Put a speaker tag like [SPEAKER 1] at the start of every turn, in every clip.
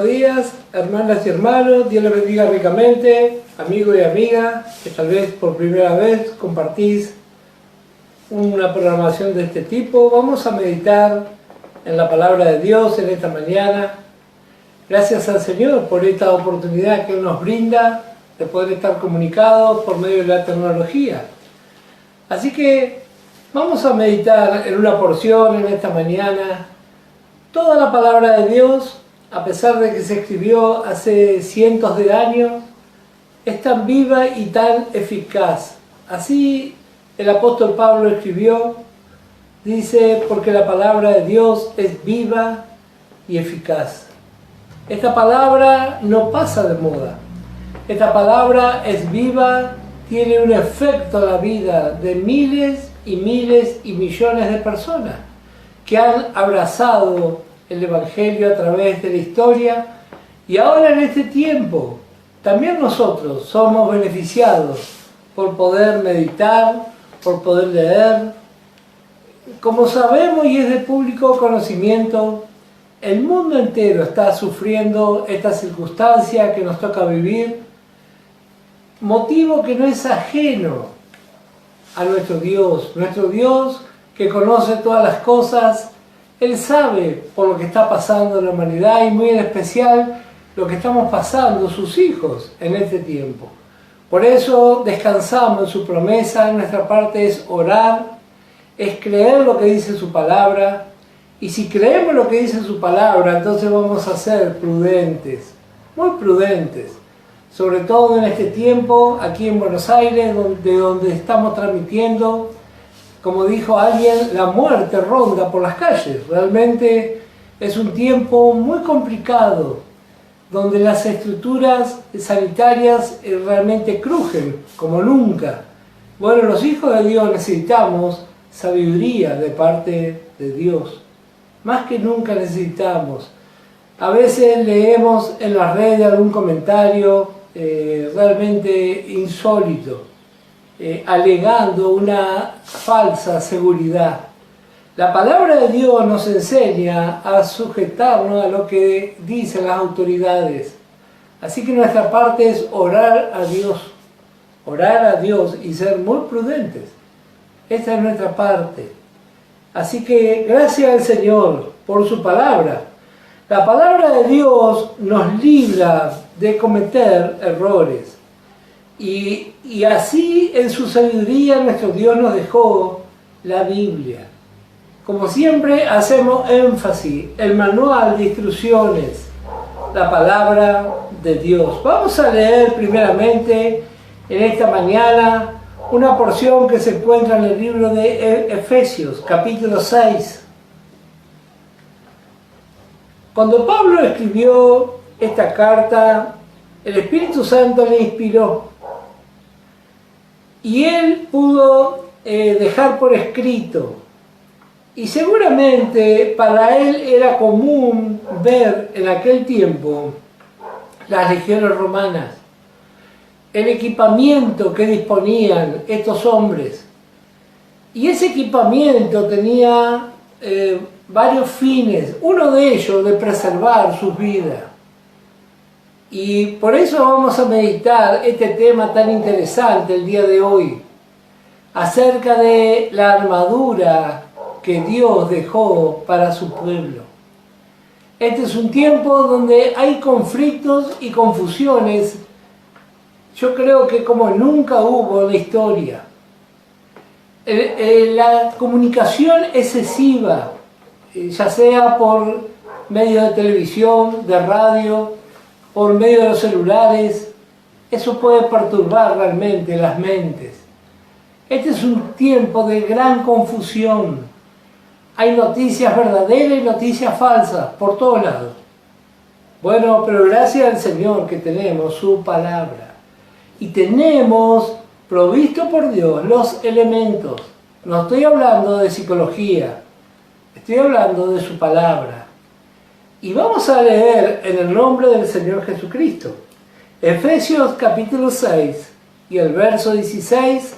[SPEAKER 1] Buenos días, hermanas y hermanos, Dios les bendiga ricamente, amigo y amiga, que tal vez por primera vez compartís una programación de este tipo. Vamos a meditar en la palabra de Dios en esta mañana. Gracias al Señor por esta oportunidad que nos brinda de poder estar comunicados por medio de la tecnología. Así que vamos a meditar en una porción en esta mañana. Toda la palabra de Dios, a pesar de que se escribió hace cientos de años, es tan viva y tan eficaz. Así el apóstol Pablo escribió, dice, porque la palabra de Dios es viva y eficaz. Esta palabra no pasa de moda. Esta palabra es viva, tiene un efecto en la vida de miles y miles y millones de personas que han abrazado el Evangelio a través de la historia, y ahora en este tiempo también nosotros somos beneficiados por poder meditar, por poder leer. Como sabemos y es de público conocimiento, el mundo entero está sufriendo esta circunstancia que nos toca vivir, motivo que no es ajeno a nuestro Dios que conoce todas las cosas. Él sabe por lo que está pasando en la humanidad y muy en especial lo que estamos pasando sus hijos en este tiempo. Por eso descansamos en su promesa. Nuestra parte es orar, es creer lo que dice su palabra, y si creemos lo que dice su palabra, entonces vamos a ser prudentes, muy prudentes, sobre todo en este tiempo aquí en Buenos Aires, de donde estamos transmitiendo. Como dijo alguien, la muerte ronda por las calles. Realmente es un tiempo muy complicado, donde las estructuras sanitarias realmente crujen como nunca. Bueno, los hijos de Dios necesitamos sabiduría de parte de Dios. Más que nunca necesitamos. A veces leemos en las redes algún comentario realmente insólito, alegando una falsa seguridad. La palabra de Dios nos enseña a sujetarnos a lo que dicen las autoridades. Así que nuestra parte es orar a Dios y ser muy prudentes. Esta es nuestra parte. Así que gracias al Señor por su palabra. La palabra de Dios nos libra de cometer errores. Y así en su sabiduría nuestro Dios nos dejó la Biblia. Como siempre hacemos énfasis, el manual de instrucciones, la palabra de Dios. Vamos a leer primeramente en esta mañana una porción que se encuentra en el libro de Efesios, capítulo 6. Cuando Pablo escribió esta carta, el Espíritu Santo le inspiró. Y él pudo dejar por escrito, y seguramente para él era común ver en aquel tiempo las legiones romanas, el equipamiento que disponían estos hombres. Y ese equipamiento tenía varios fines, uno de ellos de preservar sus vidas. Y por eso vamos a meditar este tema tan interesante el día de hoy, acerca de la armadura que Dios dejó para su pueblo. Este es un tiempo donde hay conflictos y confusiones, yo creo que como nunca hubo en la historia. La comunicación excesiva, ya sea por medio de televisión, de radio, por medio de los celulares, eso puede perturbar realmente las mentes. Este es un tiempo de gran confusión. Hay noticias verdaderas y noticias falsas por todos lados. Bueno, pero gracias al Señor que tenemos su palabra. Y tenemos provisto por Dios los elementos. No estoy hablando de psicología, estoy hablando de su palabra. Y vamos a leer en el nombre del Señor Jesucristo. Efesios capítulo 6 y el verso 16.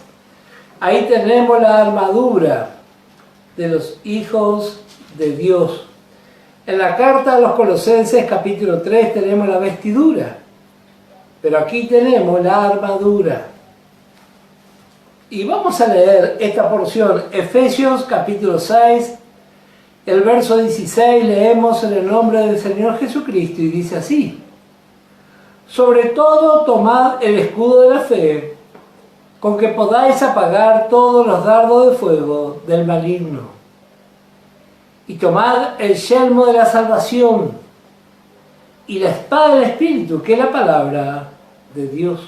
[SPEAKER 1] Ahí tenemos la armadura de los hijos de Dios. En la carta a los Colosenses capítulo 3 tenemos la vestidura, pero aquí tenemos la armadura. Y vamos a leer esta porción, Efesios capítulo 6, el verso 16, leemos en el nombre del Señor Jesucristo y dice así: sobre todo tomad el escudo de la fe, con que podáis apagar todos los dardos de fuego del maligno. Y tomad el yelmo de la salvación y la espada del Espíritu, que es la palabra de Dios,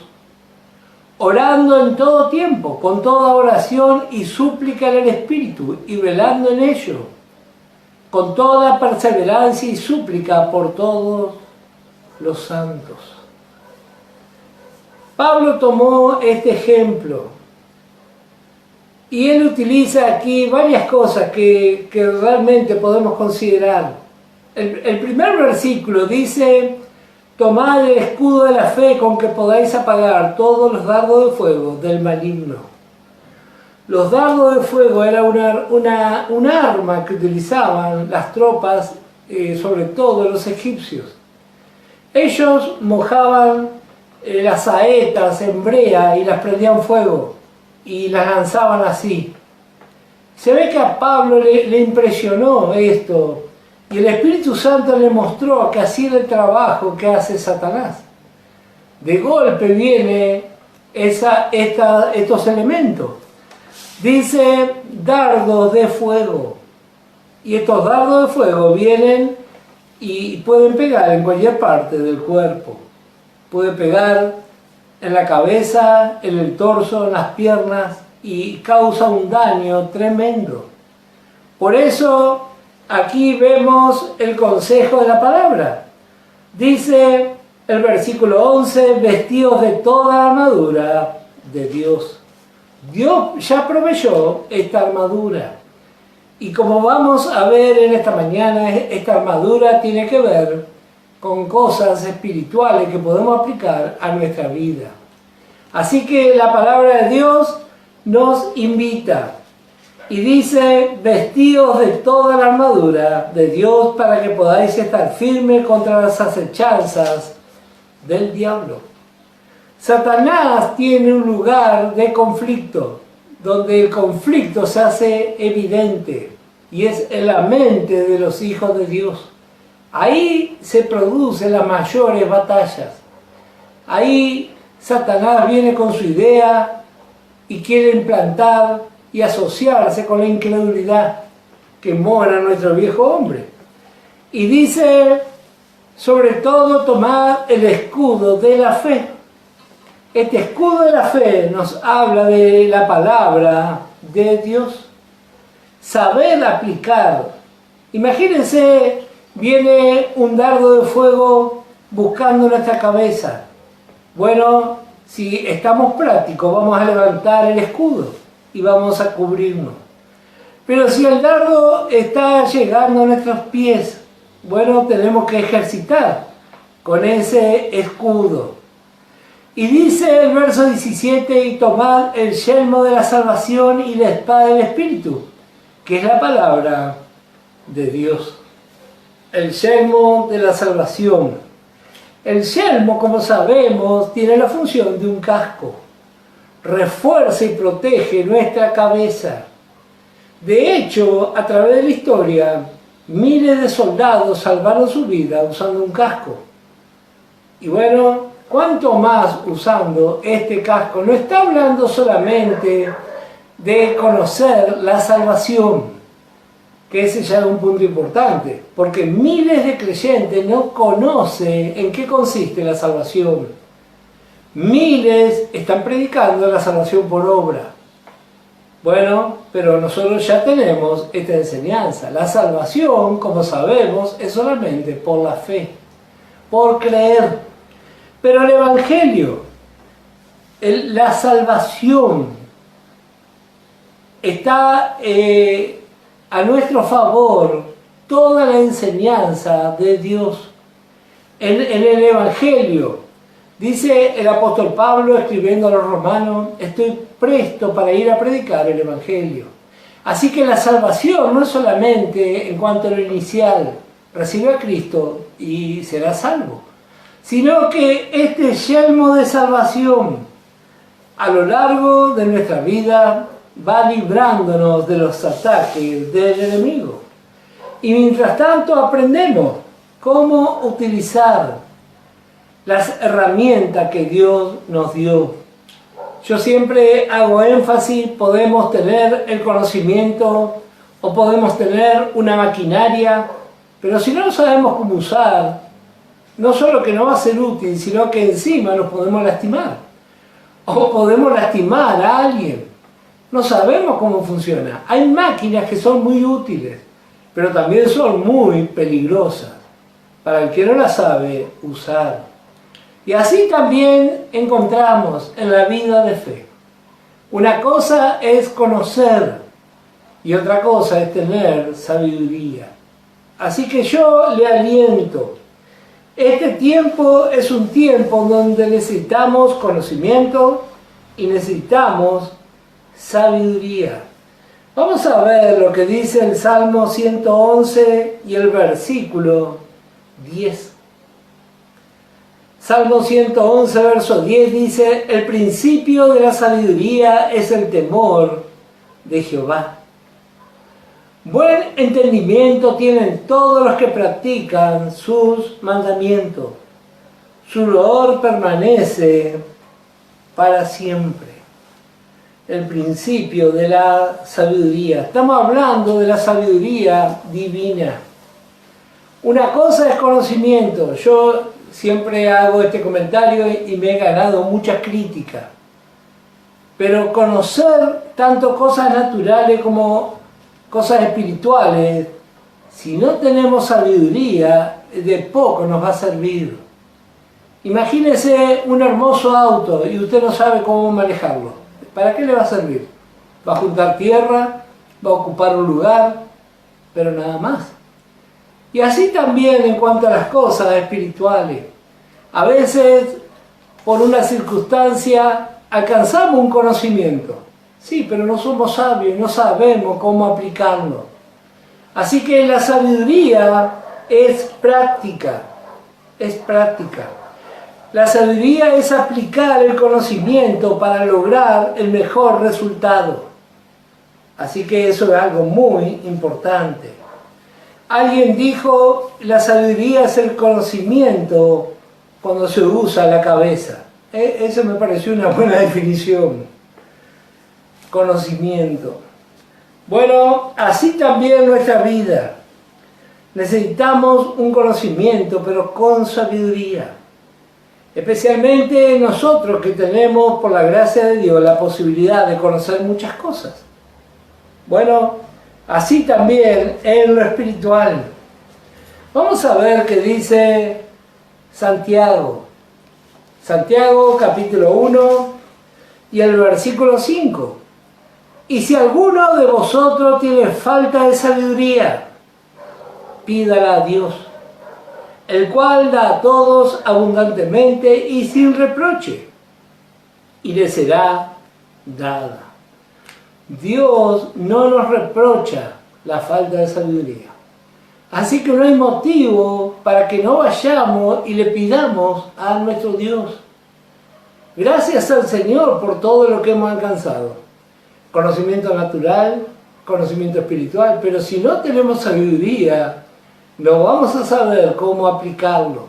[SPEAKER 1] orando en todo tiempo, con toda oración y súplica en el Espíritu, y velando en ello, con toda perseverancia y súplica por todos los santos. Pablo tomó este ejemplo y él utiliza aquí varias cosas que realmente podemos considerar. El primer versículo dice: tomad el escudo de la fe con que podáis apagar todos los dardos de fuego del maligno. Los dardos de fuego era un arma que utilizaban las tropas, sobre todo los egipcios. Ellos mojaban las saetas en brea y las prendían fuego y las lanzaban así. Se ve que a Pablo le impresionó esto y el Espíritu Santo le mostró que así era el trabajo que hace Satanás. De golpe viene estos elementos. Dice dardos de fuego, y estos dardos de fuego vienen y pueden pegar en cualquier parte del cuerpo. Puede pegar en la cabeza, en el torso, en las piernas, y causa un daño tremendo. Por eso aquí vemos el consejo de la palabra. Dice el versículo 11: vestidos de toda armadura de Dios. Dios ya proveyó esta armadura. Y como vamos a ver en esta mañana, esta armadura tiene que ver con cosas espirituales que podemos aplicar a nuestra vida. Así que la palabra de Dios nos invita y dice: vestidos de toda la armadura de Dios para que podáis estar firmes contra las acechanzas del diablo. Satanás tiene un lugar de conflicto, donde el conflicto se hace evidente, y es en la mente de los hijos de Dios. Ahí se producen las mayores batallas. Ahí Satanás viene con su idea y quiere implantar y asociarse con la incredulidad que mora en nuestro viejo hombre. Y dice: sobre todo tomad el escudo de la fe. Este escudo de la fe nos habla de la palabra de Dios. Saber aplicar. Imagínense, viene un dardo de fuego buscando nuestra cabeza. Bueno, si estamos prácticos, vamos a levantar el escudo y vamos a cubrirnos. Pero si el dardo está llegando a nuestros pies, bueno, tenemos que ejercitar con ese escudo. Y dice el verso 17: y tomad el yelmo de la salvación y la espada del Espíritu, que es la palabra de Dios. El yelmo de la salvación. El yelmo, como sabemos, tiene la función de un casco. Refuerza y protege nuestra cabeza. De hecho, a través de la historia, miles de soldados salvaron su vida usando un casco. Y bueno, cuanto más usando este casco. No está hablando solamente de conocer la salvación, que ese ya es un punto importante, porque miles de creyentes no conocen en qué consiste la salvación. Miles están predicando la salvación por obra. Bueno, pero nosotros ya tenemos esta enseñanza. La salvación, como sabemos, es solamente por la fe, por creer. Pero el Evangelio, la salvación, está a nuestro favor, toda la enseñanza de Dios. En el Evangelio, dice el apóstol Pablo escribiendo a los romanos: estoy presto para ir a predicar el Evangelio. Así que la salvación no es solamente en cuanto a lo inicial, recibe a Cristo y será salvo, sino que este yelmo de salvación a lo largo de nuestra vida va librándonos de los ataques del enemigo. Y mientras tanto aprendemos cómo utilizar las herramientas que Dios nos dio. Yo siempre hago énfasis, podemos tener el conocimiento o podemos tener una maquinaria, pero si no sabemos cómo usar, no solo que no va a ser útil, sino que encima nos podemos lastimar. O podemos lastimar a alguien. No sabemos cómo funciona. Hay máquinas que son muy útiles, pero también son muy peligrosas para el que no las sabe usar. Y así también encontramos en la vida de fe. Una cosa es conocer y otra cosa es tener sabiduría. Así que yo le aliento. Este tiempo es un tiempo donde necesitamos conocimiento y necesitamos sabiduría. Vamos a ver lo que dice el Salmo 111 y el versículo 10. Salmo 111, verso 10 dice: el principio de la sabiduría es el temor de Jehová. Buen entendimiento tienen todos los que practican sus mandamientos. Su loor permanece para siempre. El principio de la sabiduría. Estamos hablando de la sabiduría divina. Una cosa es conocimiento. Yo siempre hago este comentario y me he ganado muchas críticas. Pero conocer tanto cosas naturales como cosas espirituales, si no tenemos sabiduría, de poco nos va a servir. Imagínese un hermoso auto y usted no sabe cómo manejarlo. ¿Para qué le va a servir? Va a juntar tierra, va a ocupar un lugar, pero nada más. Y así también en cuanto a las cosas espirituales. A veces, por una circunstancia, alcanzamos un conocimiento. Sí, pero no somos sabios y no sabemos cómo aplicarlo. Así que la sabiduría es práctica. Es práctica. La sabiduría es aplicar el conocimiento para lograr el mejor resultado. Así que eso es algo muy importante. Alguien dijo, la sabiduría es el conocimiento cuando se usa la cabeza. Eso me pareció una buena definición. Conocimiento. Bueno, así también nuestra vida. Necesitamos un conocimiento, pero con sabiduría. Especialmente nosotros que tenemos, por la gracia de Dios, la posibilidad de conocer muchas cosas. Bueno, así también en lo espiritual. Vamos a ver qué dice Santiago. Santiago capítulo 1 y el versículo 5. Y si alguno de vosotros tiene falta de sabiduría, pídala a Dios, el cual da a todos abundantemente y sin reproche, y le será dada. Dios no nos reprocha la falta de sabiduría. Así que no hay motivo para que no vayamos y le pidamos a nuestro Dios. Gracias al Señor por todo lo que hemos alcanzado. Conocimiento natural, conocimiento espiritual, pero si no tenemos sabiduría, no vamos a saber cómo aplicarlo.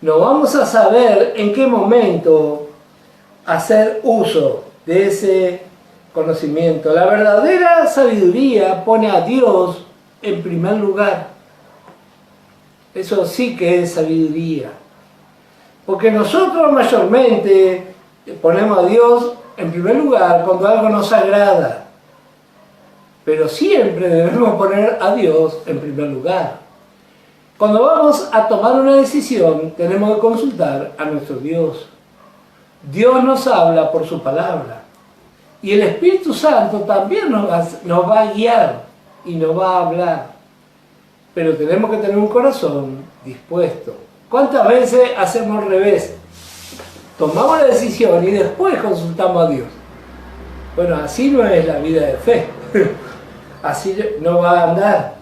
[SPEAKER 1] No vamos a saber en qué momento hacer uso de ese conocimiento. La verdadera sabiduría pone a Dios en primer lugar. Eso sí que es sabiduría. Porque nosotros mayormente ponemos a Dios en primer lugar cuando algo nos agrada. Pero siempre debemos poner a Dios en primer lugar. Cuando vamos a tomar una decisión, tenemos que consultar a nuestro Dios. Dios nos habla por su palabra. Y el Espíritu Santo también nos va a guiar y nos va a hablar. Pero tenemos que tener un corazón dispuesto. ¿Cuántas veces hacemos al revés? Tomamos la decisión y después consultamos a Dios. Bueno, así no es la vida de fe. Así no va a andar.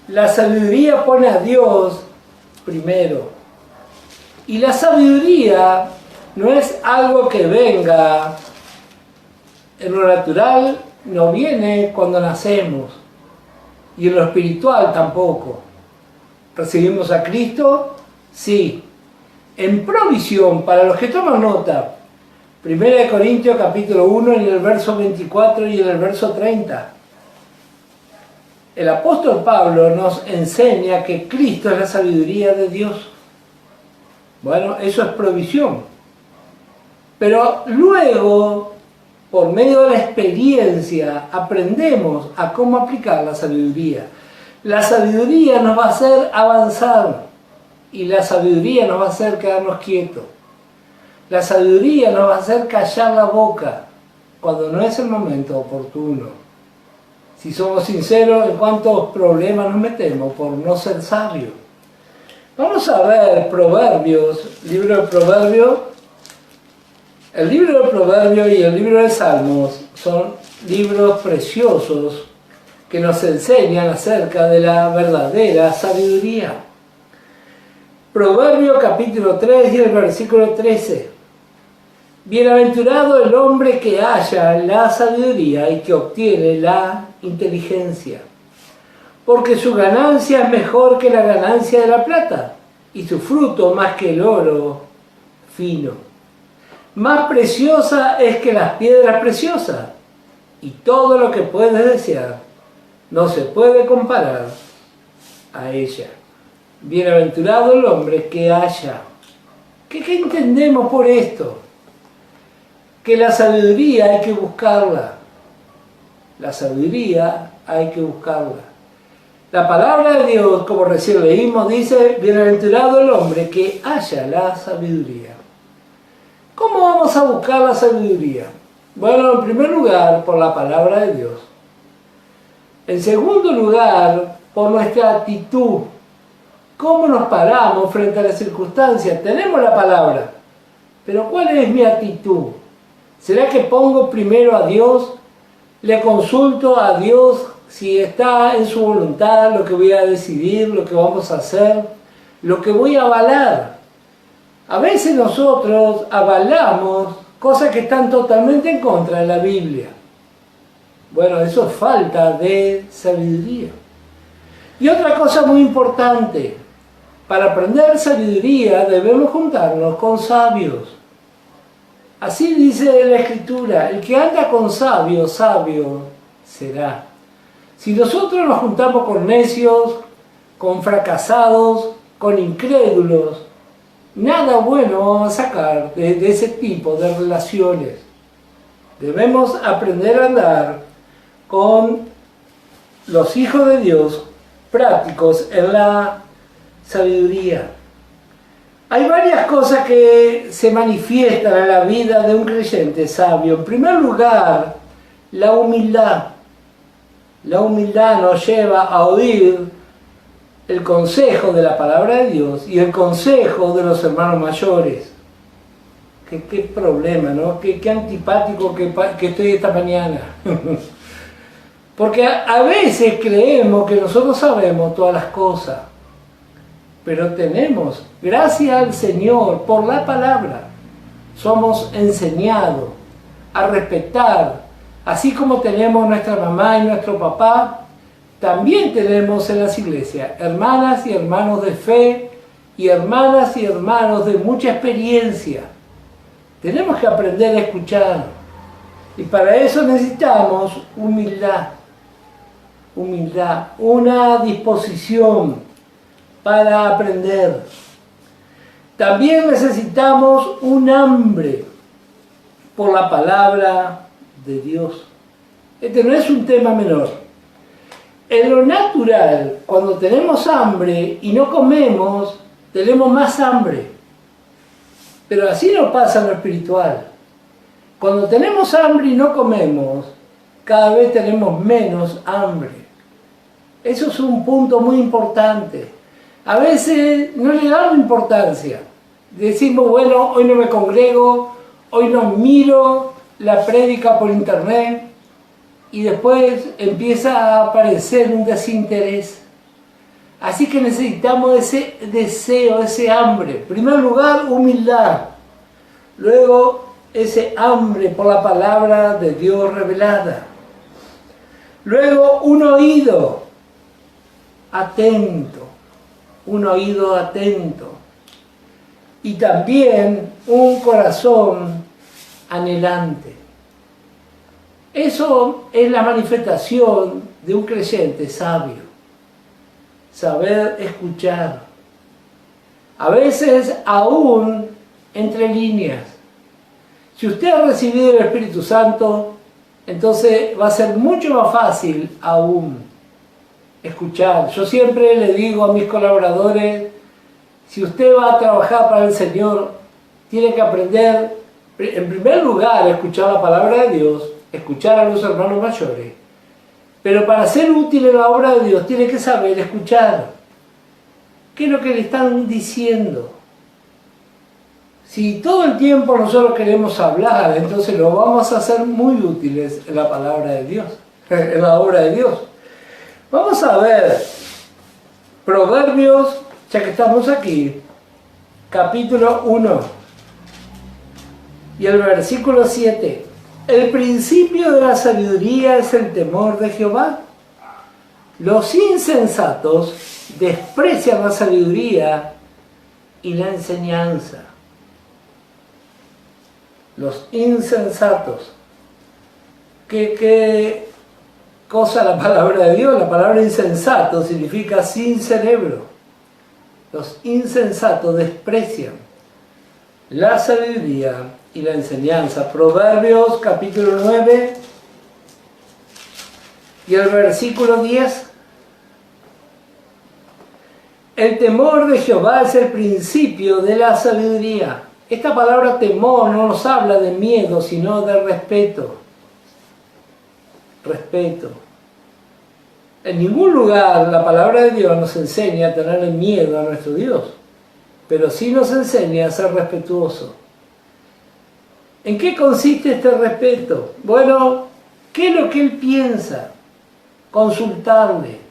[SPEAKER 1] La sabiduría pone a Dios primero. Y la sabiduría no es algo que venga en lo natural, no viene cuando nacemos. Y en lo espiritual tampoco. ¿Recibimos a Cristo? Sí. En provisión, para los que toman nota, 1 Corintios capítulo 1 en el verso 24 y en el verso 30. El apóstol Pablo nos enseña que Cristo es la sabiduría de Dios. Bueno, eso es provisión. Pero luego, por medio de la experiencia, aprendemos a cómo aplicar la sabiduría. La sabiduría nos va a hacer avanzar y la sabiduría nos va a hacer quedarnos quietos. La sabiduría nos va a hacer callar la boca cuando no es el momento oportuno. Si somos sinceros, en cuántos problemas nos metemos por no ser sabios. Vamos a ver Proverbios, libro de Proverbios. El libro de Proverbios y el libro de Salmos son libros preciosos que nos enseñan acerca de la verdadera sabiduría. Proverbios capítulo 3 y el versículo 13. Bienaventurado el hombre que halla la sabiduría y que obtiene la inteligencia, porque su ganancia es mejor que la ganancia de la plata, y su fruto más que el oro fino. Más preciosa es que las piedras preciosas, y todo lo que puedes desear no se puede comparar a ella. Bienaventurado el hombre que halla. ¿Qué entendemos por esto? Que la sabiduría hay que buscarla. La sabiduría hay que buscarla. La palabra de Dios, como recién leímos, dice, bienaventurado el hombre que halla la sabiduría. ¿Cómo vamos a buscar la sabiduría? Bueno, en primer lugar, por la palabra de Dios. En segundo lugar, por nuestra actitud. ¿Cómo nos paramos frente a las circunstancias? Tenemos la palabra, pero ¿cuál es mi actitud? ¿Será que pongo primero a Dios? ¿Le consulto a Dios si está en su voluntad lo que voy a decidir, lo que vamos a hacer, lo que voy a avalar? A veces nosotros avalamos cosas que están totalmente en contra de la Biblia. Bueno, eso es falta de sabiduría. Y otra cosa muy importante, para aprender sabiduría debemos juntarnos con sabios. Así dice la Escritura, el que anda con sabios, sabio será. Si nosotros nos juntamos con necios, con fracasados, con incrédulos, nada bueno vamos a sacar de ese tipo de relaciones. Debemos aprender a andar con los hijos de Dios prácticos en la sabiduría. Hay varias cosas que se manifiestan en la vida de un creyente sabio. En primer lugar, la humildad. La humildad nos lleva a oír el consejo de la palabra de Dios y el consejo de los hermanos mayores. Qué problema, ¿no? Qué antipático que estoy esta mañana. Porque a veces creemos que nosotros sabemos todas las cosas. Pero tenemos, gracias al Señor, por la palabra, somos enseñados a respetar, así como tenemos nuestra mamá y nuestro papá, también tenemos en las iglesias hermanas y hermanos de fe y hermanas y hermanos de mucha experiencia. Tenemos que aprender a escuchar y para eso necesitamos humildad, una disposición para aprender. También necesitamos un hambre por la palabra de Dios. Este no es un tema menor. En lo natural, cuando tenemos hambre y no comemos, tenemos más hambre. Pero así no pasa en lo espiritual. Cuando tenemos hambre y no comemos, cada vez tenemos menos hambre. Eso es un punto muy importante. A veces no le damos importancia. Decimos, bueno, hoy no me congrego, hoy no miro la prédica por internet y después empieza a aparecer un desinterés. Así que necesitamos ese deseo, ese hambre. En primer lugar, humildad. Luego, ese hambre por la palabra de Dios revelada. Luego, un oído atento. Un oído atento. Y también un corazón anhelante. Eso es la manifestación de un creyente sabio. Saber escuchar. A veces aún entre líneas. Si usted ha recibido el Espíritu Santo, entonces va a ser mucho más fácil aún escuchar. Yo siempre le digo a mis colaboradores, si usted va a trabajar para el Señor, tiene que aprender, en primer lugar, a escuchar la palabra de Dios, escuchar a los hermanos mayores. Pero para ser útil en la obra de Dios, tiene que saber escuchar. ¿Qué es lo que le están diciendo? Si todo el tiempo nosotros queremos hablar, entonces lo vamos a hacer muy útiles en la palabra de Dios, en la obra de Dios. Vamos a ver Proverbios, ya que estamos aquí, capítulo 1 y el versículo 7. El principio de la sabiduría es el temor de Jehová. Los insensatos desprecian la sabiduría y la enseñanza. Los insensatos. ¿Qué cosa la palabra de Dios? La palabra insensato significa sin cerebro. Los insensatos desprecian la sabiduría y la enseñanza. Proverbios capítulo 9 y el versículo 10. El temor de Jehová es el principio de la sabiduría. Esta palabra temor no nos habla de miedo, sino de respeto. Respeto. En ningún lugar la palabra de Dios nos enseña a tener miedo a nuestro Dios, pero sí nos enseña a ser respetuosos. ¿En qué consiste este respeto? Bueno, ¿qué es lo que Él piensa? Consultarle.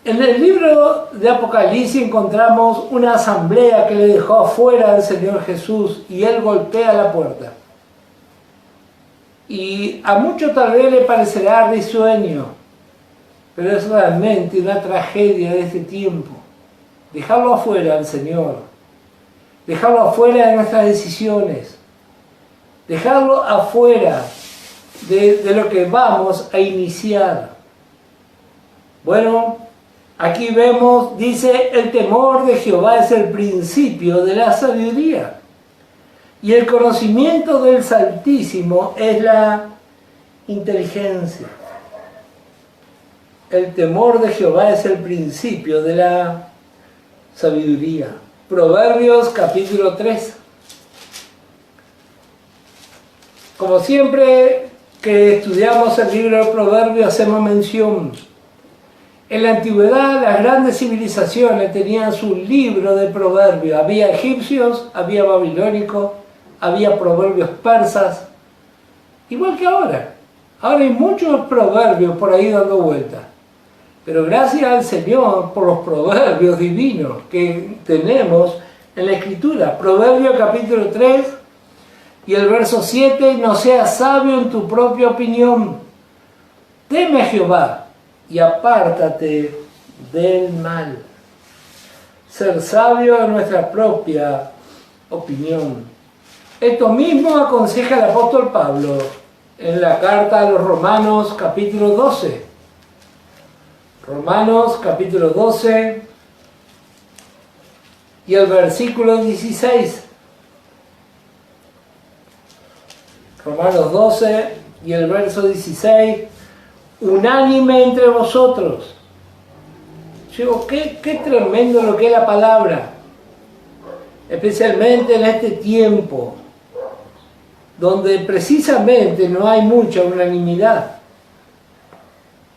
[SPEAKER 1] En el libro de Apocalipsis encontramos una asamblea que le dejó afuera al Señor Jesús y Él golpea la puerta. Y a muchos tal vez le parecerá risueño, pero es realmente una tragedia de este tiempo. Dejarlo afuera al Señor, dejarlo afuera de nuestras decisiones, dejarlo afuera de lo que vamos a iniciar. Bueno, aquí vemos, dice, el temor de Jehová es el principio de la sabiduría. Y el conocimiento del Altísimo es la inteligencia. El temor de Jehová es el principio de la sabiduría. Proverbios capítulo 3. Como siempre que estudiamos el libro de Proverbios hacemos mención. En la antigüedad las grandes civilizaciones tenían su libro de proverbios. Había egipcios, había babilónicos, había proverbios persas, igual que ahora. Ahora hay muchos proverbios por ahí dando vueltas. Pero gracias al Señor por los proverbios divinos que tenemos en la Escritura. Proverbios capítulo 3 y el verso 7, no seas sabio en tu propia opinión. Teme a Jehová y apártate del mal. Ser sabio en nuestra propia opinión. Esto mismo aconseja el apóstol Pablo en la carta a los Romanos capítulo 12. Romanos capítulo 12 y el versículo 16. Romanos 12 y el verso 16. Unánime entre vosotros. Digo, qué tremendo lo que es la palabra. Especialmente en este tiempo, donde precisamente no hay mucha unanimidad.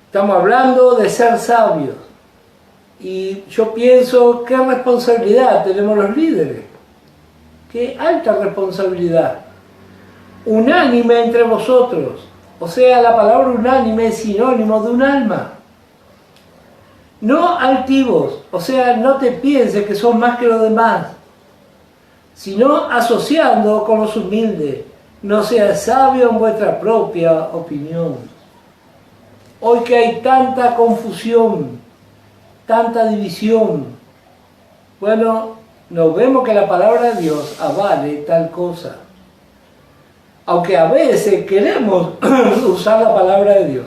[SPEAKER 1] Estamos hablando de ser sabios. Y yo pienso, qué responsabilidad tenemos los líderes. Qué alta responsabilidad. Unánime entre vosotros. O sea, la palabra unánime es sinónimo de un alma. No altivos, o sea, no te pienses que sos más que los demás, sino asociando con los humildes. No seas sabio en vuestra propia opinión. Hoy que hay tanta confusión, tanta división, bueno, nos vemos que la palabra de Dios avale tal cosa. Aunque a veces queremos usar la palabra de Dios.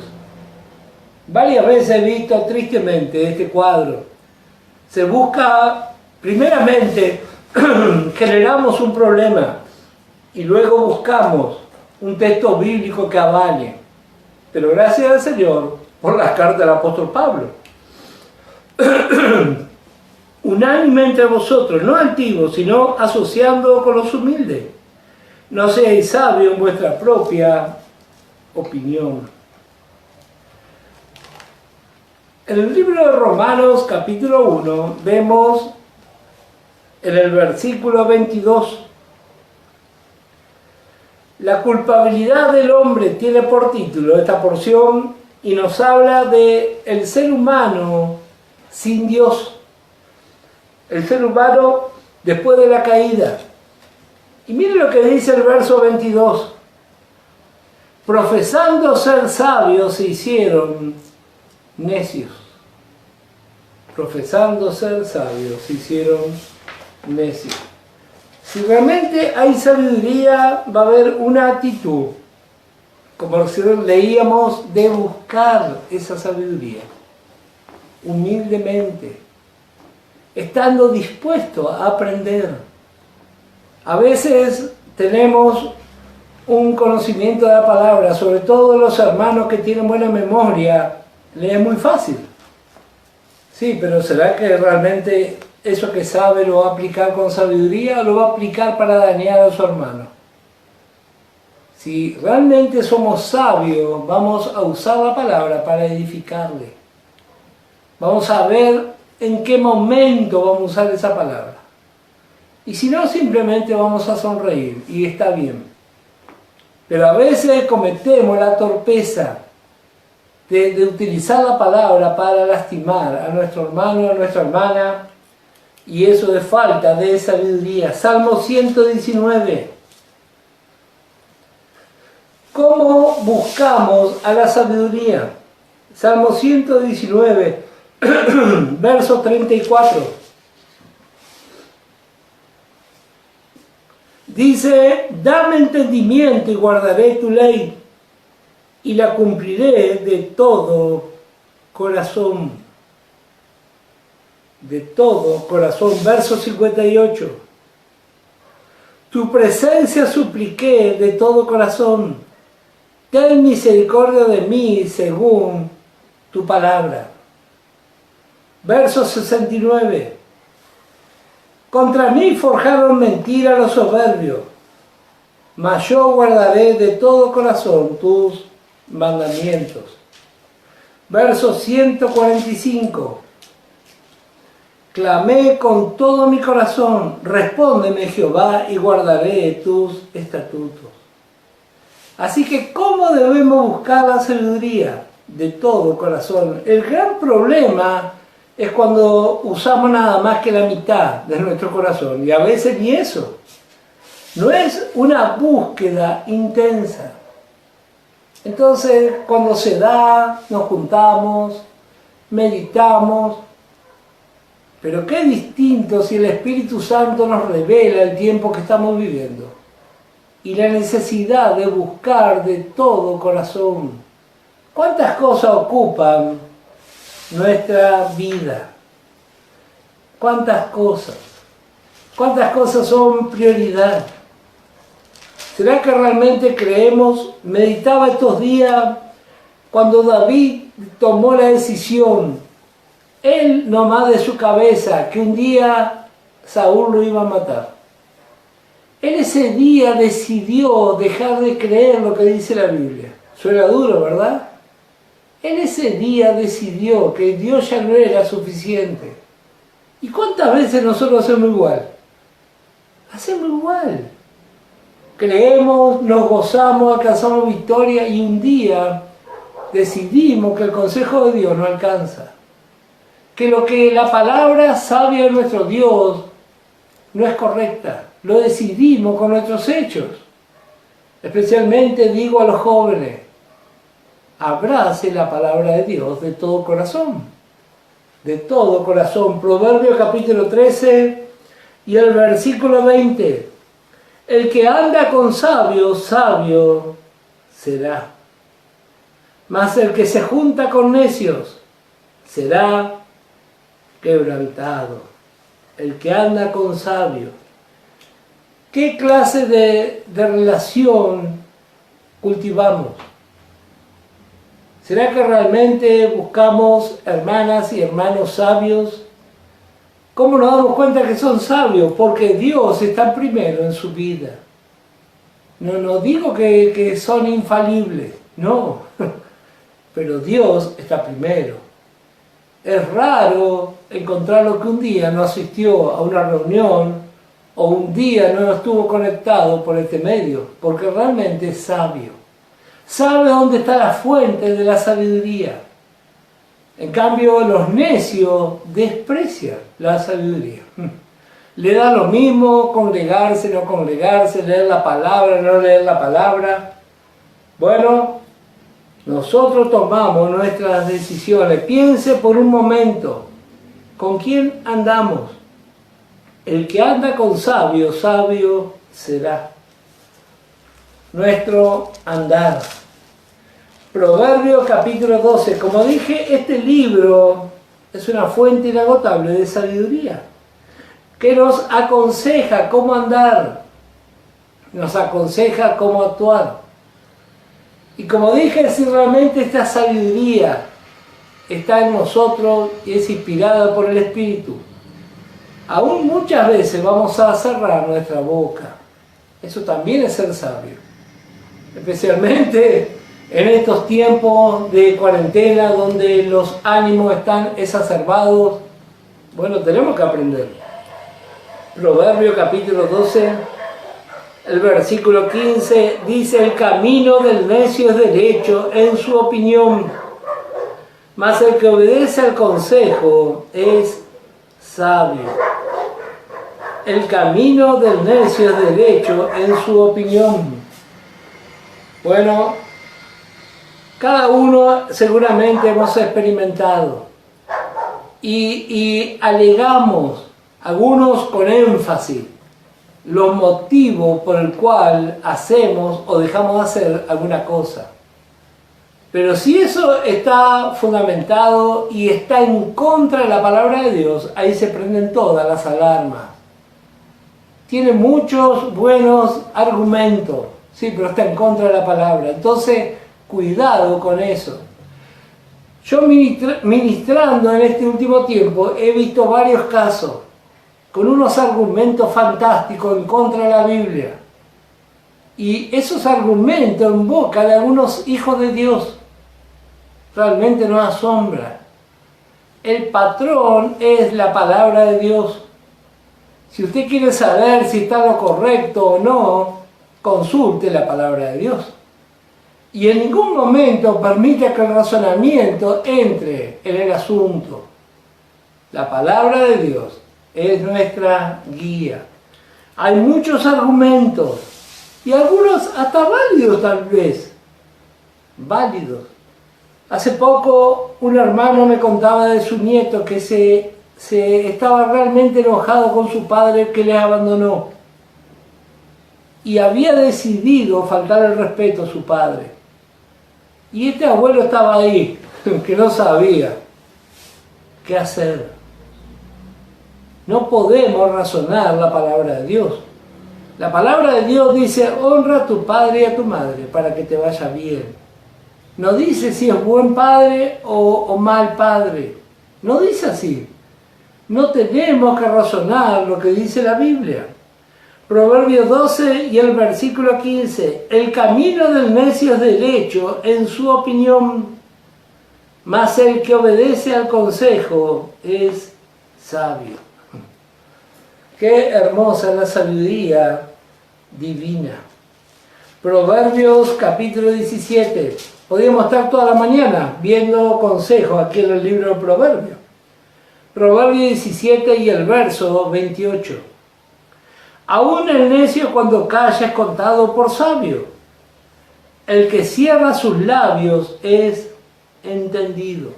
[SPEAKER 1] Varias veces he visto tristemente este cuadro. Se busca, primeramente, generamos un problema y luego buscamos un texto bíblico que avale. Pero gracias al Señor por las cartas del apóstol Pablo. Unánime entre vosotros, no altivos, sino asociando con los humildes. No seáis sabios en vuestra propia opinión. En el libro de Romanos, capítulo 1, vemos en el versículo 22, la culpabilidad del hombre tiene por título esta porción y nos habla de el ser humano sin Dios. El ser humano después de la caída. Y miren lo que dice el verso 22. Profesando ser sabios se hicieron necios. Profesando ser sabios se hicieron necios. Si realmente hay sabiduría, va a haber una actitud, como leíamos, de buscar esa sabiduría, humildemente, estando dispuesto a aprender. A veces tenemos un conocimiento de la palabra, sobre todo los hermanos que tienen buena memoria, les es muy fácil. Sí, pero ¿será que realmente eso que sabe lo va a aplicar con sabiduría o lo va a aplicar para dañar a su hermano? Si realmente somos sabios, vamos a usar la palabra para edificarle. Vamos a ver en qué momento vamos a usar esa palabra. Y si no, simplemente vamos a sonreír y está bien. Pero a veces cometemos la torpeza de utilizar la palabra para lastimar a nuestro hermano, a nuestra hermana, y eso es falta de sabiduría. Salmo 119. ¿Cómo buscamos a la sabiduría? Salmo 119, verso 34. Dice, dame entendimiento y guardaré tu ley, y la cumpliré de todo corazón. De todo corazón. Verso 58. Tu presencia supliqué de todo corazón. Ten misericordia de mí según tu palabra. Verso 69. Contra mí forjaron mentira los soberbios, mas yo guardaré de todo corazón tus mandamientos. Verso 145. Clamé con todo mi corazón, respóndeme Jehová y guardaré tus estatutos. Así que, ¿cómo debemos buscar la sabiduría? De todo corazón. El gran problema es cuando usamos nada más que la mitad de nuestro corazón, y a veces ni eso. No es una búsqueda intensa. Entonces, cuando se da, nos juntamos, meditamos, pero qué distinto si el Espíritu Santo nos revela el tiempo que estamos viviendo y la necesidad de buscar de todo corazón. ¿Cuántas cosas ocupan nuestra vida? ¿Cuántas cosas? ¿Cuántas cosas son prioridad? ¿Será que realmente creemos? Meditaba estos días cuando David tomó la decisión, él nomás de su cabeza, que un día Saúl lo iba a matar. Él ese día decidió dejar de creer lo que dice la Biblia. Suena duro, ¿verdad? Él ese día decidió que Dios ya no era suficiente. ¿Y cuántas veces nosotros hacemos igual? Hacemos igual. Creemos, nos gozamos, alcanzamos victoria y un día decidimos que el consejo de Dios no alcanza. que lo que la palabra sabia de nuestro Dios no es correcta. Lo decidimos con nuestros hechos. Especialmente digo a los jóvenes, abrace la palabra de Dios de todo corazón. De todo corazón. Proverbios capítulo 13 y el versículo 20. El que anda con sabio, sabio será. Mas el que se junta con necios será quebrantado. El que anda con sabio. ¿Qué clase de relación cultivamos? ¿Será que realmente buscamos hermanas y hermanos sabios? ¿Cómo nos damos cuenta que son sabios? Porque Dios está primero en su vida. No digo que son infalibles, no. Pero Dios está primero. Es raro encontrarlo que un día no asistió a una reunión o un día no estuvo conectado por este medio, porque realmente es sabio. Sabe dónde está la fuente de la sabiduría. En cambio, los necios desprecian la sabiduría. Le da lo mismo congregarse, no congregarse, leer la palabra, no leer la palabra. Bueno, nosotros tomamos nuestras decisiones. Piense por un momento, ¿con quién andamos? El que anda con sabio, sabio será. Nuestro andar. Proverbios capítulo 12. Como dije, este libro es una fuente inagotable de sabiduría que nos aconseja cómo andar, nos aconseja cómo actuar. Y como dije, si realmente esta sabiduría está en nosotros y es inspirada por el Espíritu, aún muchas veces vamos a cerrar nuestra boca. Eso también es ser sabio. Especialmente en estos tiempos de cuarentena donde los ánimos están exacerbados. Bueno, tenemos que aprender. Proverbio capítulo 12, el versículo 15 dice: el camino del necio es derecho en su opinión, mas el que obedece al consejo es sabio. El camino del necio es derecho en su opinión. Bueno, cada uno seguramente hemos experimentado y alegamos, algunos con énfasis, los motivos por el cual hacemos o dejamos de hacer alguna cosa. Pero si eso está fundamentado y está en contra de la palabra de Dios, ahí se prenden todas las alarmas. Tiene muchos buenos argumentos, sí, pero está en contra de la palabra. Entonces, cuidado con eso. Yo ministrando en este último tiempo he visto varios casos con unos argumentos fantásticos en contra de la Biblia. Y esos argumentos en boca de algunos hijos de Dios realmente nos asombran. El patrón es la palabra de Dios. Si usted quiere saber si está lo correcto o no, consulte la palabra de Dios. Y en ningún momento permita que el razonamiento entre en el asunto. La palabra de Dios es nuestra guía. Hay muchos argumentos, y algunos hasta válidos tal vez. Válidos. Hace poco un hermano me contaba de su nieto que se estaba realmente enojado con su padre que le abandonó. Y había decidido faltar el respeto a su padre. Y este abuelo estaba ahí, que no sabía qué hacer. No podemos razonar la palabra de Dios. La palabra de Dios dice: honra a tu padre y a tu madre para que te vaya bien. No dice si es buen padre o mal padre. No dice así. No tenemos que razonar lo que dice la Biblia. Proverbios 12 y el versículo 15. El camino del necio es derecho en su opinión, mas el que obedece al consejo es sabio. Qué hermosa la sabiduría divina. Proverbios capítulo 17. Podríamos estar toda la mañana viendo consejos aquí en el libro de Proverbios. Proverbio 17 y el verso 28. Aún el necio cuando calla es contado por sabio. El que cierra sus labios es entendido.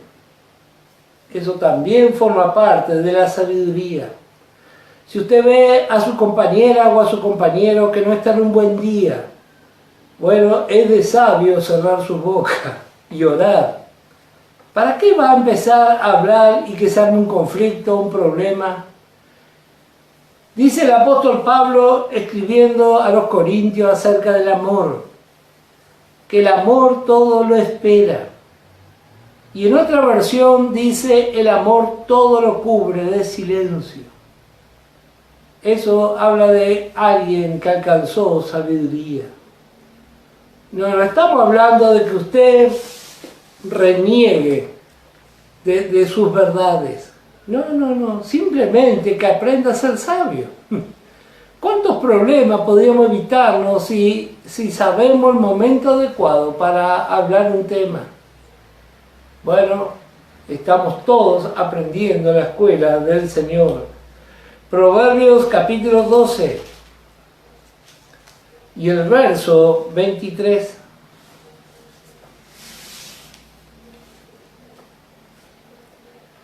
[SPEAKER 1] Eso también forma parte de la sabiduría. Si usted ve a su compañera o a su compañero que no está en un buen día, bueno, es de sabio cerrar su boca y orar. ¿Para qué va a empezar a hablar y que se arme un conflicto, un problema? Dice el apóstol Pablo escribiendo a los corintios acerca del amor, que el amor todo lo espera. Y en otra versión dice, el amor todo lo cubre de silencio. Eso habla de alguien que alcanzó sabiduría. No estamos hablando de que usted reniegue de sus verdades. No, simplemente que aprenda a ser sabio. ¿Cuántos problemas podríamos evitarnos si sabemos el momento adecuado para hablar un tema? Bueno, estamos todos aprendiendo en la escuela del Señor. Proverbios capítulo 12 y el verso 23.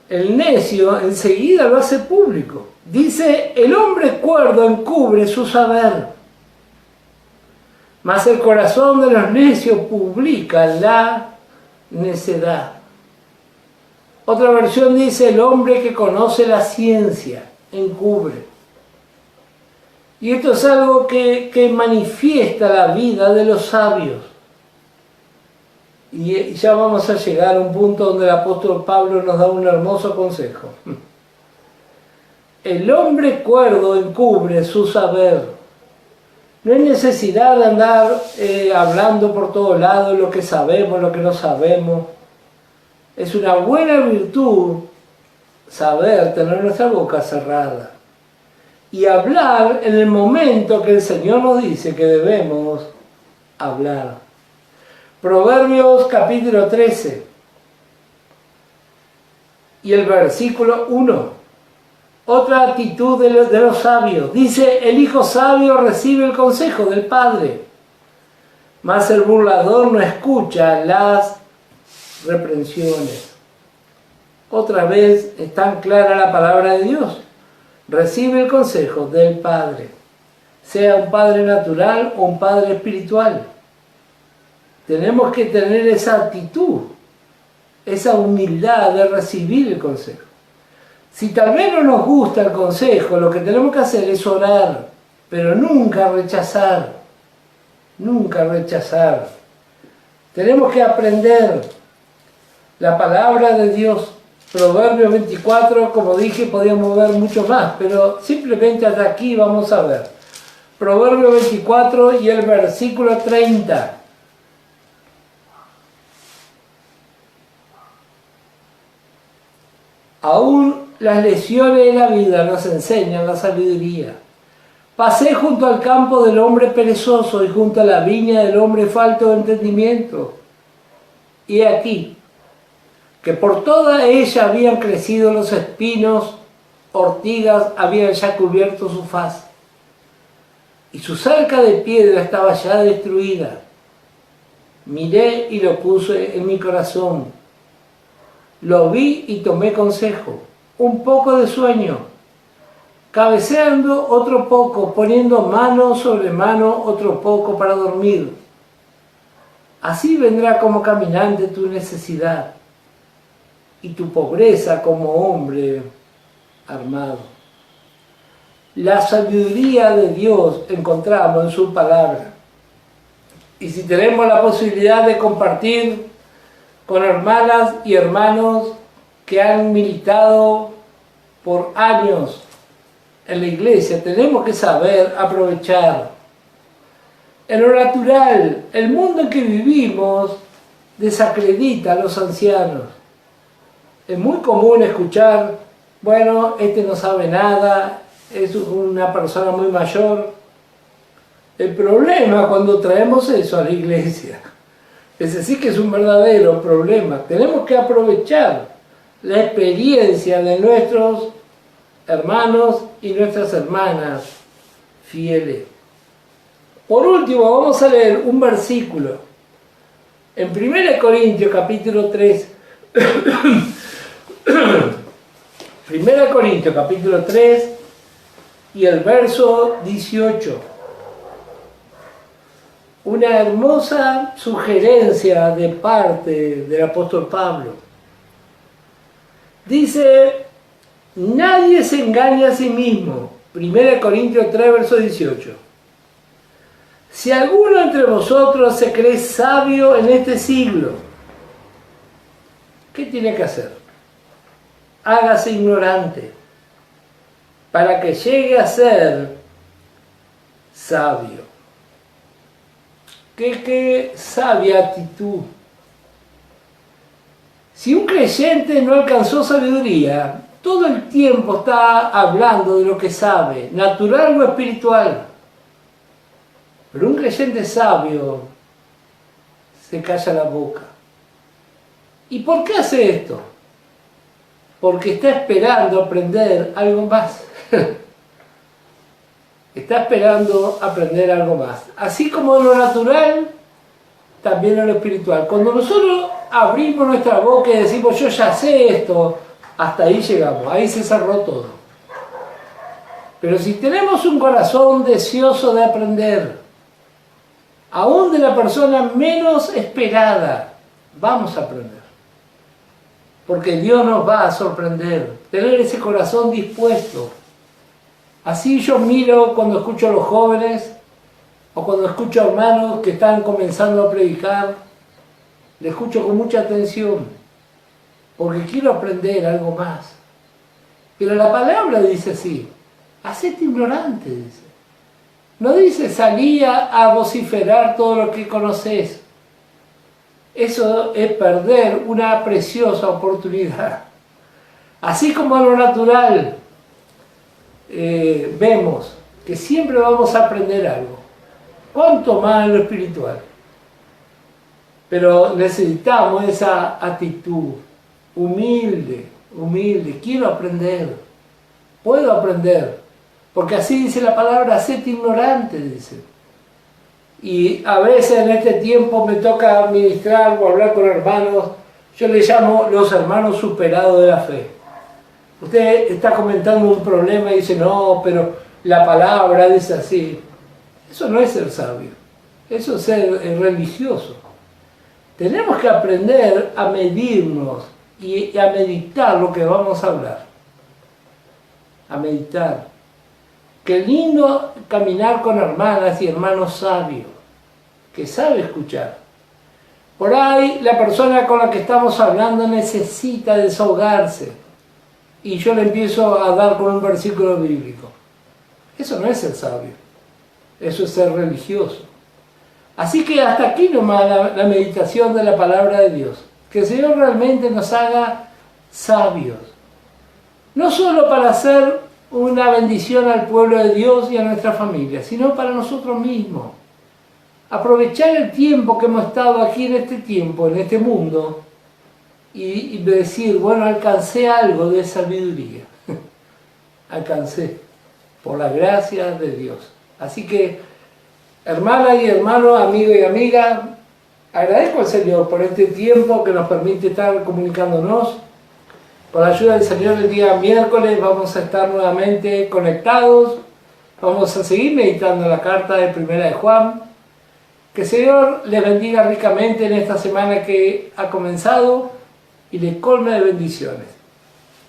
[SPEAKER 1] El necio enseguida lo hace público. Dice, el hombre cuerdo encubre su saber, mas el corazón de los necios publica la necedad. Otra versión dice, el hombre que conoce la ciencia encubre. Y esto es algo que manifiesta la vida de los sabios. Y ya vamos a llegar a un punto donde el apóstol Pablo nos da un hermoso consejo. El hombre cuerdo encubre su saber. No hay necesidad de andar hablando por todos lados lo que sabemos, lo que no sabemos. Es una buena virtud saber tener nuestra boca cerrada y hablar en el momento que el Señor nos dice que debemos hablar. Proverbios capítulo 13 y el versículo 1. Otra actitud de los sabios. Dice, el hijo sabio recibe el consejo del padre, mas el burlador no escucha las reprensiones. Otra vez es tan clara la palabra de Dios. Recibe el consejo del Padre, sea un Padre natural o un Padre espiritual. Tenemos que tener esa actitud, esa humildad de recibir el consejo. Si tal vez no nos gusta el consejo, lo que tenemos que hacer es orar, pero nunca rechazar. Nunca rechazar. Tenemos que aprender la palabra de Dios. Proverbios 24, como dije, podíamos ver mucho más, pero simplemente hasta aquí vamos a ver. Proverbios 24 y el versículo 30. Aún las lesiones de la vida nos enseñan la sabiduría. Pasé junto al campo del hombre perezoso y junto a la viña del hombre falto de entendimiento. Y aquí, que por toda ella habían crecido los espinos, ortigas habían ya cubierto su faz, y su cerca de piedra estaba ya destruida. Miré y lo puse en mi corazón, lo vi y tomé consejo, un poco de sueño, cabeceando otro poco, poniendo mano sobre mano otro poco para dormir. Así vendrá como caminante tu necesidad, y tu pobreza como hombre armado. La sabiduría de Dios encontramos en su palabra. Y si tenemos la posibilidad de compartir con hermanas y hermanos que han militado por años en la iglesia, tenemos que saber aprovechar. En lo natural, el mundo en que vivimos desacredita a los ancianos. Es muy común escuchar, bueno, este no sabe nada, es una persona muy mayor. El problema cuando traemos eso a la iglesia, ese sí que es un verdadero problema. Tenemos que aprovechar la experiencia de nuestros hermanos y nuestras hermanas fieles. Por último, vamos a leer un versículo en 1 Corintios capítulo 3. 1 Corintios capítulo 3 y el verso 18. Una hermosa sugerencia de parte del apóstol Pablo. Dice: nadie se engaña a sí mismo. 1 Corintios 3, verso 18. Si alguno entre vosotros se cree sabio en este siglo, ¿qué tiene que hacer? Hágase ignorante, para que llegue a ser sabio. Qué sabia actitud. Si un creyente no alcanzó sabiduría, todo el tiempo está hablando de lo que sabe, natural o espiritual. Pero un creyente sabio se calla la boca. ¿Y por qué hace esto? Porque está esperando aprender algo más. Está esperando aprender algo más. Así como en lo natural, también en lo espiritual. Cuando nosotros abrimos nuestra boca y decimos yo ya sé esto, hasta ahí llegamos, ahí se cerró todo. Pero si tenemos un corazón deseoso de aprender, aún de la persona menos esperada, vamos a aprender. Porque Dios nos va a sorprender. Tener ese corazón dispuesto. Así yo miro cuando escucho a los jóvenes, o cuando escucho a hermanos que están comenzando a predicar, le escucho con mucha atención, porque quiero aprender algo más. Pero la palabra dice así: hacete ignorante, dice. No dice salí a vociferar todo lo que conoces. Eso es perder una preciosa oportunidad. Así como en lo natural vemos que siempre vamos a aprender algo, cuanto más en lo espiritual. Pero necesitamos esa actitud humilde, quiero aprender, puedo aprender, porque así dice la palabra, hacete ignorante, dice. Y a veces en este tiempo me toca ministrar o hablar con hermanos, yo les llamo los hermanos superados de la fe. Usted está comentando un problema y dice, no, pero la palabra dice así. Eso no es ser sabio, eso es ser religioso. Tenemos que aprender a medirnos y a meditar lo que vamos a hablar. A meditar. Qué lindo caminar con hermanas y hermanos sabios, que sabe escuchar. Por ahí la persona con la que estamos hablando necesita desahogarse y yo le empiezo a dar con un versículo bíblico. Eso no es ser sabio, eso es ser religioso. Así que hasta aquí nomás la meditación de la palabra de Dios. Que el Señor realmente nos haga sabios. No solo para hacer una bendición al pueblo de Dios y a nuestra familia, sino para nosotros mismos. Aprovechar el tiempo que hemos estado aquí en este tiempo, en este mundo, y decir, bueno, alcancé algo de sabiduría. Alcancé, por la gracia de Dios. Así que, hermanas y hermanos, amigos y amigas, agradezco al Señor por este tiempo que nos permite estar comunicándonos. Con la ayuda del Señor, el día miércoles vamos a estar nuevamente conectados. Vamos a seguir meditando la carta de Primera de Juan. Que el Señor les bendiga ricamente en esta semana que ha comenzado y les colme de bendiciones.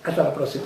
[SPEAKER 1] Hasta la próxima.